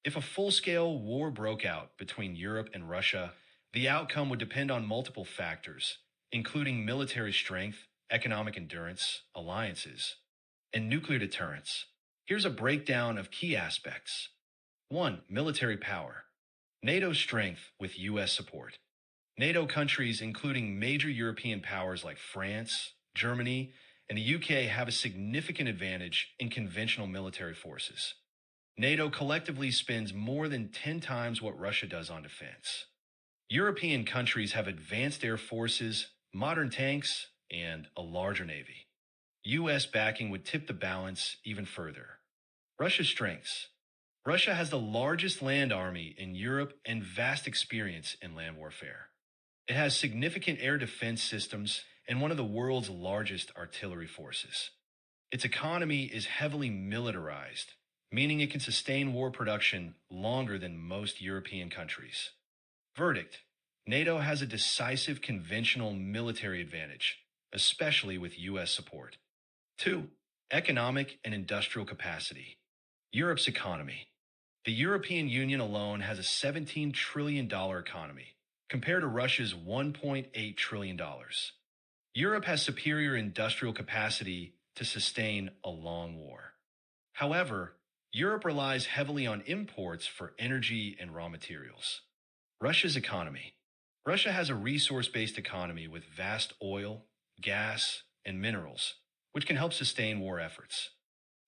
If a full-scale war broke out between Europe and Russia, the outcome would depend on multiple factors, including military strength, economic endurance, alliances, and nuclear deterrence. Here's a breakdown of key aspects. 1. Military power. NATO strength with U.S. support. NATO countries, including major European powers like France, Germany, and the UK, have a significant advantage in conventional military forces. NATO collectively spends more than 10 times what Russia does on defense. European countries have advanced air forces, modern tanks, and a larger navy. U.S. backing would tip the balance even further. Russia's strengths. Russia has the largest land army in Europe and vast experience in land warfare. It has significant air defense systems and one of the world's largest artillery forces. Its economy is heavily militarized, meaning it can sustain war production longer than most European countries. Verdict: NATO has a decisive conventional military advantage, especially with U.S. support. 2. Economic and industrial capacity. Europe's economy. The European Union alone has a $17 trillion economy, compared to Russia's $1.8 trillion. Europe has superior industrial capacity to sustain a long war. However, Europe relies heavily on imports for energy and raw materials. Russia's economy. Russia has a resource-based economy with vast oil, gas, and minerals, which can help sustain war efforts.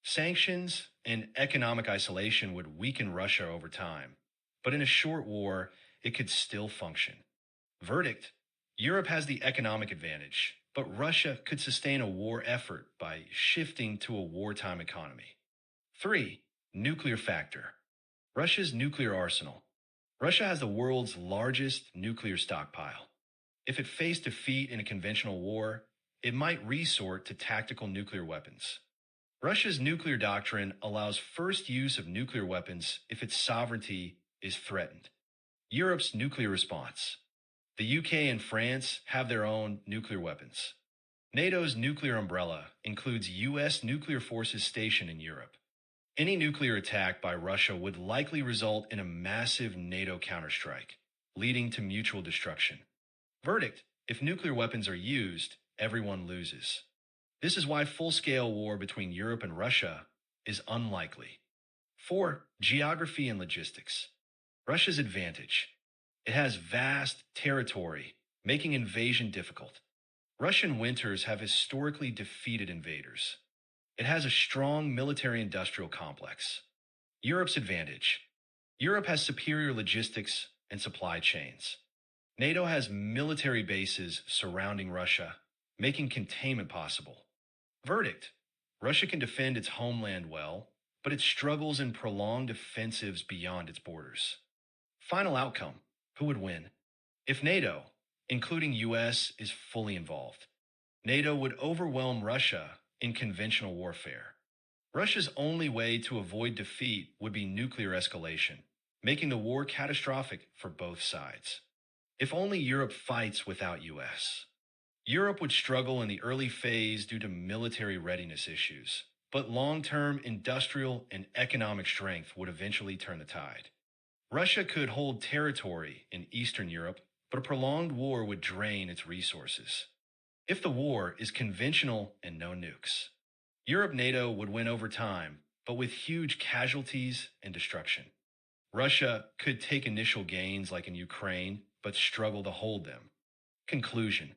Sanctions and economic isolation would weaken Russia over time, but in a short war, it could still function. Verdict: Europe has the economic advantage, but Russia could sustain a war effort by shifting to a wartime economy. 3. Nuclear factor. Russia's nuclear arsenal. Russia has the world's largest nuclear stockpile. If it faced defeat in a conventional war, it might resort to tactical nuclear weapons. Russia's nuclear doctrine allows first use of nuclear weapons if its sovereignty is threatened. Europe's nuclear response. The UK and France have their own nuclear weapons. NATO's nuclear umbrella includes U.S. nuclear forces stationed in Europe. Any nuclear attack by Russia would likely result in a massive NATO counterstrike, leading to mutual destruction. Verdict: if nuclear weapons are used, everyone loses. This is why full-scale war between Europe and Russia is unlikely. 4. Geography and logistics. Russia's advantage. It has vast territory, making invasion difficult. Russian winters have historically defeated invaders. It has a strong military-industrial complex. Europe's advantage. Europe has superior logistics and supply chains. NATO has military bases surrounding Russia, making containment possible. Verdict: Russia can defend its homeland well, but it struggles in prolonged offensives beyond its borders. Final outcome: who would win? If NATO, including US, is fully involved, NATO would overwhelm Russia in conventional warfare. Russia's only way to avoid defeat would be nuclear escalation, making the war catastrophic for both sides. If only Europe fights without US. Europe would struggle in the early phase due to military readiness issues, but long-term industrial and economic strength would eventually turn the tide. Russia could hold territory in Eastern Europe, but a prolonged war would drain its resources. If the war is conventional and no nukes, Europe-NATO would win over time, but with huge casualties and destruction. Russia could take initial gains like in Ukraine, but struggle to hold them. Conclusion: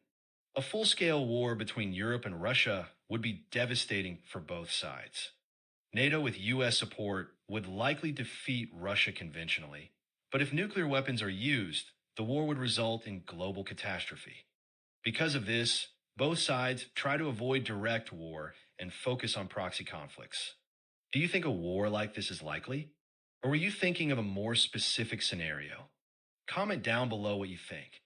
a full-scale war between Europe and Russia would be devastating for both sides. NATO with US support would likely defeat Russia conventionally, but if nuclear weapons are used, the war would result in global catastrophe. Because of this, both sides try to avoid direct war and focus on proxy conflicts. Do you think a war like this is likely? Or were you thinking of a more specific scenario? Comment down below what you think.